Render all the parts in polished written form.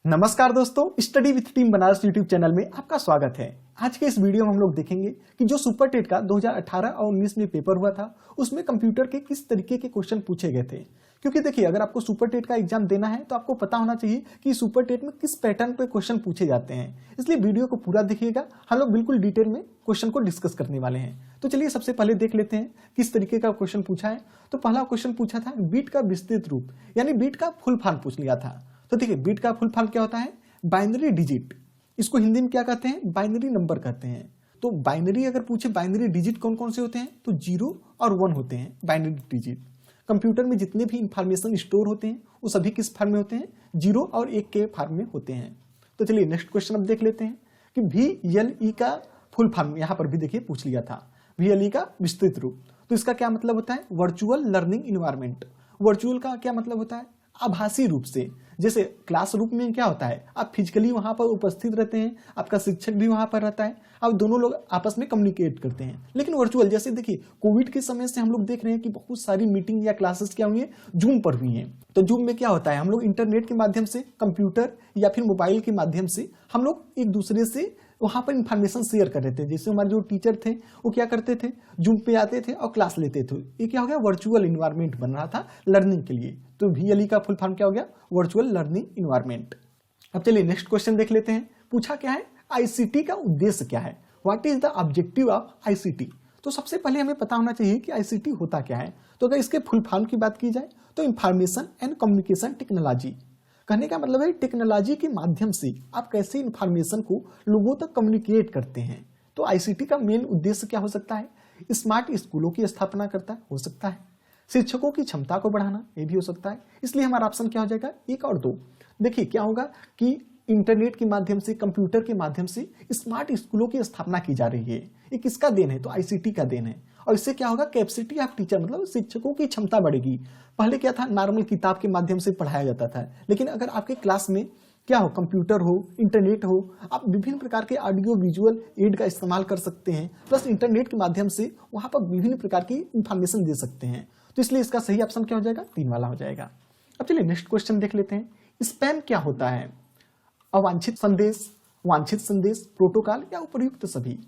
नमस्कार दोस्तों, study with team Banaras YouTube channel में आपका स्वागत है। आज के इस वीडियो में हम लोग देखेंगे कि जो सुपर टेट का 2018 और 19 में पेपर हुआ था उसमें कंप्यूटर के किस तरीके के क्वेश्चन पूछे गए थे। क्योंकि देखिए, अगर आपको सुपर टेट का एग्जाम देना है तो आपको पता होना चाहिए कि सुपर टेट में किस पैटर्न पे क्वेश्चन पूछे जाते हैं। इसलिए वीडियो को पूरा देखिएगा, हम लोग बिल्कुल डिटेल में क्वेश्चन को डिस्कस करने वाले हैं। तो चलिए सबसे पहले देख लेते हैं किस तरीके का क्वेश्चन पूछा है। तो पहला क्वेश्चन पूछा था बीट का विस्तृत रूप, यानी बीट का फुल फॉर्म पूछ लिया था। तो देखिए, बीट का फुल फॉर्म क्या होता है? Binary digit. इसको हिंदी में क्या कहते हैं? बाइनरी नंबर कहते हैं। तो बाइनरी अगर पूछे, बाइनरी डिजिट कौन कौन से होते हैं? तो 0 और 1 होते हैं बाइनरी डिजिट। कंप्यूटर में जितने भी इंफॉर्मेशन स्टोर होते हैं वो सभी किस फॉर्म में होते हैं? 0 और 1 के फॉर्म में होते हैं। तो चलिए नेक्स्ट क्वेश्चन अब देख लेते हैं कि VLE का फुल फॉर्म यहां पर भी देखिए पूछ लिया था। VLE का विस्तृत रूप, तो इसका क्या मतलब होता है? Virtual learning environment. वर्चुअल का क्या मतलब होता है? आभासी रूप से। जैसे क्लास रूप में क्या होता है, आप फिजिकली वहां पर उपस्थित रहते हैं, आपका शिक्षक भी वहां पर रहता है, अब दोनों लोग आपस में कम्युनिकेट करते हैं। लेकिन वर्चुअल, जैसे देखिए कोविड के समय से हम लोग देख रहे हैं कि बहुत सारी मीटिंग या क्लासेस क्या हुई है, जूम पर हुई हैं। तो जूम में क्या होता है, हम लोग इंटरनेट के माध्यम से, कंप्यूटर या फिर मोबाइल के माध्यम से हम लोग एक दूसरे से वहां पर इंफॉर्मेशन शेयर कर रहे थे। जैसे हमारे जो टीचर थे वो क्या करते थे, जूम पे आते थे और क्लास लेते थे। ये क्या हो गया? वर्चुअल इन्वायरमेंट बन रहा था लर्निंग के लिए। तो VLE का फुल फॉर्म क्या हो गया? Virtual learning environment. अब चलिए नेक्स्ट क्वेश्चन देख लेते हैं। पूछा क्या है? ICT का उद्देश्य क्या है? What is the objective of ICT? तो सबसे पहले हमें पता होना चाहिए कि ICT होता क्या है। तो अगर इसके फुल फॉर्म की बात की जाए तो इंफॉर्मेशन एंड कम्युनिकेशन टेक्नोलॉजी। कहने का मतलब है टेक्नोलॉजी के माध्यम से आप कैसे इंफॉर्मेशन को लोगों तक कम्युनिकेट करते हैं। तो ICT का मेन उद्देश्य क्या हो सकता है? स्मार्ट स्कूलों की स्थापना करता हो सकता है, शिक्षकों की क्षमता को बढ़ाना, ये भी हो सकता है। इसलिए हमारा ऑप्शन क्या हो जाएगा? 1 और 2। देखिए क्या होगा कि इंटरनेट के माध्यम से, कंप्यूटर के माध्यम से स्मार्ट स्कूलों की स्थापना की जा रही है। ये किसका देन है? तो ICT का देन है। और इससे क्या होगा? कैपेसिटी ऑफ टीचर, मतलब शिक्षकों की क्षमता बढ़ेगी। पहले क्या था, नॉर्मल किताब के माध्यम से पढ़ाया जाता था, लेकिन अगर आपके क्लास में क्या हो, कंप्यूटर हो, इंटरनेट हो, आप विभिन्न प्रकार के ऑडियो विजुअल एड का इस्तेमाल कर सकते हैं। प्लस इंटरनेट के माध्यम से वहां पर विभिन्न प्रकार की इंफॉर्मेशन दे सकते हैं। तो इसलिए इसका सही ऑप्शन क्या हो जाएगा? 3 वाला हो जाएगा। अब चलिए नेक्स्ट क्वेश्चन देख लेते हैं। स्पैम क्या होता है? अवांछित संदेश, वांछित संदेश, प्रोटोकॉल या उपर्युक्त सभी।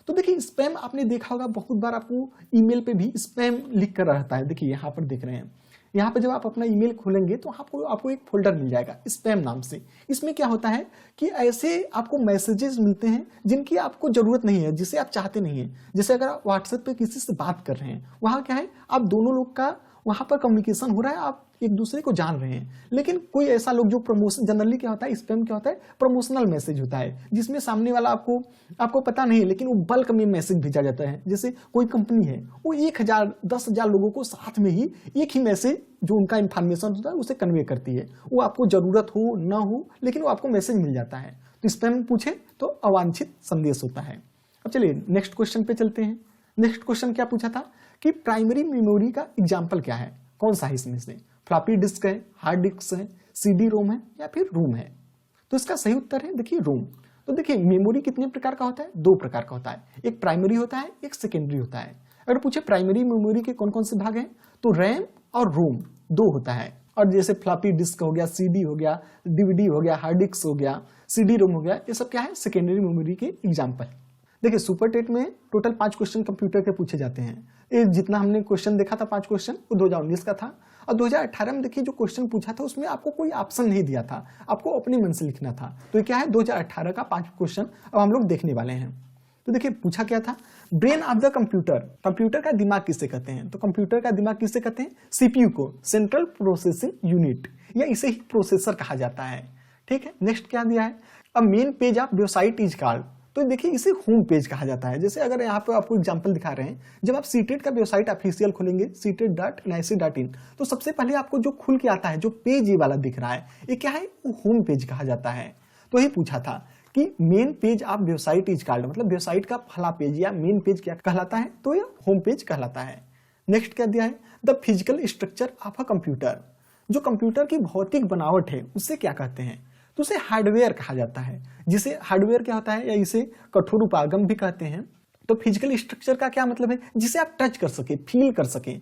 तो देखिए स्पैम आपने देखा होगा, बहुत बार आपको ईमेल पे भी स्पैम लिख कर रहता है। देखिए यहाँ पर देख रहे हैं, यहाँ पर जब आप अपना ईमेल खोलेंगे तो आपको एक फोल्डर मिल जाएगा स्पैम नाम से। इसमें क्या होता है कि ऐसे आपको मैसेजेस मिलते हैं जिनकी आपको जरूरत नहीं है, जिसे आप चाहते नहीं है। जैसे अगर आप व्हाट्सएप पे किसी से बात कर रहे हैं, वहां क्या है, आप दोनों लोग का वहां पर कम्युनिकेशन हो रहा है, आप एक दूसरे को जान रहे हैं। लेकिन कोई ऐसा लोग जो प्रमोशन, जनरली क्या होता है, स्पैम क्या होता है, प्रमोशनल मैसेज होता है, जिसमें सामने वाला आपको पता नहीं है, लेकिन वो बल्क में मैसेज भेजा जाता है। जैसे कोई कंपनी है, वो 1000 10,000 लोगों को साथ में ही एक ही मैसेज, जो उनका इंफॉर्मेशन होता है, उसे कन्वे करती है। वो आपको जरूरत हो ना हो, लेकिन वो आपको मैसेज मिल जाता है। तो स्पैम पूछे तो अवांछित संदेश होता है। अब चलिए नेक्स्ट क्वेश्चन पे चलते हैं। नेक्स्ट क्वेश्चन क्या पूछा था कि प्राइमरी मेमोरी का एग्जाम्पल क्या है? कौन सा है इसमें से? फ्लॉपी डिस्क है, हार्ड डिस्क है, CD रोम है या फिर रोम है? तो इसका सही उत्तर है देखिए रोम। तो देखिए मेमोरी कितने प्रकार का होता है? 2 प्रकार का होता है, एक प्राइमरी होता है, एक सेकेंडरी होता है। अगर पूछे प्राइमरी मेमोरी के कौन कौन से भाग हैं, तो रैम और रोम 2 होता है। और जैसे फ्लॉपी डिस्क हो गया, CD हो गया, DVD हो गया, हार्ड डिस्क हो गया, CD रोम हो गया, ये सब क्या है? सेकेंडरी मेमोरी के एग्जाम्पल। देखिए सुपर टेट में टोटल 5 क्वेश्चन कंप्यूटर के पूछे जाते हैं। ये जितना हमने क्वेश्चन देखा था 5 क्वेश्चन, वो 2019 का था। और 2018 में देखिए जो क्वेश्चन पूछा था उसमें आपको कोई ऑप्शन नहीं दिया था, आपको अपने मन से लिखना था। तो ये क्या है? 2018 का 5 क्वेश्चन अब हम लोग देखने वाले हैं। तो देखिए पूछा क्या था, brain of the computer, computer का दिमाग किसे कहते हैं? तो कंप्यूटर का दिमाग किसे कहते हैं? CPU को, सेंट्रल प्रोसेसिंग यूनिट, या इसे ही प्रोसेसर कहा जाता है। ठीक है, नेक्स्ट क्या दिया है, अ main page of website is called. तो देखिए इसे होम पेज कहा जाता है। जैसे अगर यहाँ पे आपको एग्जांपल दिखा रहे हैं, जब आप सीटेट का वेबसाइट ऑफिशियल खोलेंगे CTET.nic.in, तो सबसे पहले आपको जो खुल के आता है, जो पेज ये वाला दिख रहा है, ये क्या है? वो होम पेज कहा जाता है। तो यही पूछा था कि main page of website is called, मतलब वेबसाइट का पहला पेज या मेन पेज क्या कहलाता है? तो ये होम पेज कहलाता है। नेक्स्ट क्या दिया है, the physical structure of a computer, जो कंप्यूटर की भौतिक बनावट है उससे क्या कहते हैं? तो उसे हार्डवेयर कहा जाता है। जिसे हार्डवेयर क्या होता है, या इसे कठोर उपागम भी कहते हैं। तो फिजिकल स्ट्रक्चर का क्या मतलब है? जिसे आप टच कर सके, फील कर सके,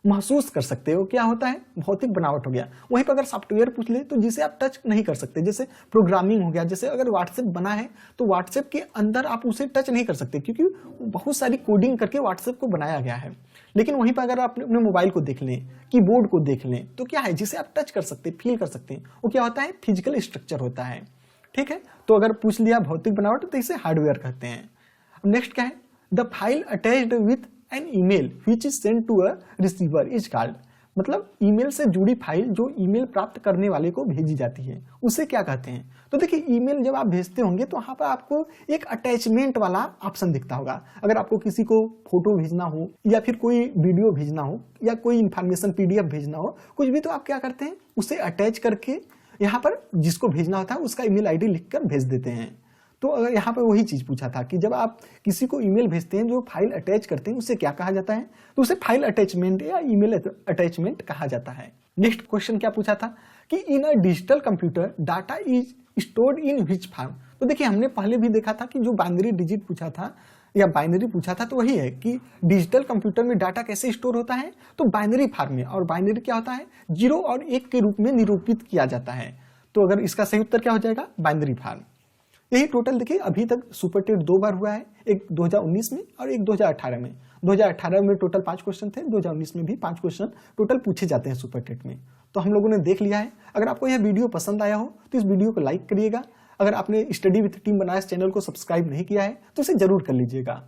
महसूस कर सकते हो क्या होता है, भौतिक बनावट हो गया। वहीं पर अगर सॉफ्टवेयर पूछ ले तो जिसे आप टच नहीं कर सकते, जैसे प्रोग्रामिंग हो गया, जैसे अगर व्हाट्सएप बना है तो व्हाट्सएप के अंदर आप उसे टच नहीं कर सकते क्योंकि बहुत सारी कोडिंग करके व्हाट्सएप को बनाया गया है। लेकिन वहीं पर अगर आप अपने मोबाइल को देख लें, कीबोर्ड को देख लें, तो क्या है जिसे आप टच कर सकते, फील कर सकते हैं, वो क्या होता है, फिजिकल स्ट्रक्चर होता है। ठीक है, तो अगर पूछ लिया भौतिक बनावट तो इसे हार्डवेयर कहते हैं। अब नेक्स्ट क्या है, the file attached with an email which is sent to a receiver is called, मतलब ईमेल से जुड़ी फाइल जो ईमेल प्राप्त करने वाले को भेजी जाती है उसे क्या कहते हैं। तो देखिए ईमेल जब आप भेजते होंगे तो वहां पर आपको एक अटैचमेंट वाला ऑप्शन दिखता होगा। अगर आपको किसी को फोटो भेजना हो या फिर कोई वीडियो भेजना हो या कोई इंफॉर्मेशन पीडीएफ भेजना हो, कुछ भी, तो आप क्या करते हैं, उसे अटैच करके यहाँ पर जिसको भेजना होता है उसका ईमेल आईडी लिखकर भेज देते हैं। तो अगर यहाँ पर वही चीज पूछा था कि जब आप किसी को ईमेल भेजते हैं, जो फाइल अटैच करते हैं, उसे क्या कहा जाता है, तो उसे फाइल अटैचमेंट या ईमेल अटैचमेंट कहा जाता है। नेक्स्ट क्वेश्चन क्या पूछा था कि in a digital computer data is stored in which form. तो देखिए हमने पहले भी देखा था कि जो बाइनरी डिजिट पूछा था या बाइनरी पूछा था तो वही है कि डिजिटल कंप्यूटर में डाटा कैसे स्टोर होता है, तो बाइनरी फॉर्म में। और बाइनरी क्या होता है, 0 और 1 के रूप में निरूपित किया जाता है। तो अगर इसका सही उत्तर क्या हो जाएगा, बाइनरी फॉर्म। यही टोटल देखिए अभी तक सुपर टेट 2 बार हुआ है, एक 2019 में और एक 2018 में। 2018 में टोटल 5 क्वेश्चन थे, 2019 में भी 5 क्वेश्चन टोटल पूछे जाते हैं सुपर टेट में। तो हम लोगों ने देख लिया है। अगर आपको यह वीडियो पसंद आया हो तो इस वीडियो को लाइक करिएगा। अगर आपने study with team Banaras channel को सब्सक्राइब नहीं किया है तो इसे जरूर कर लीजिएगा।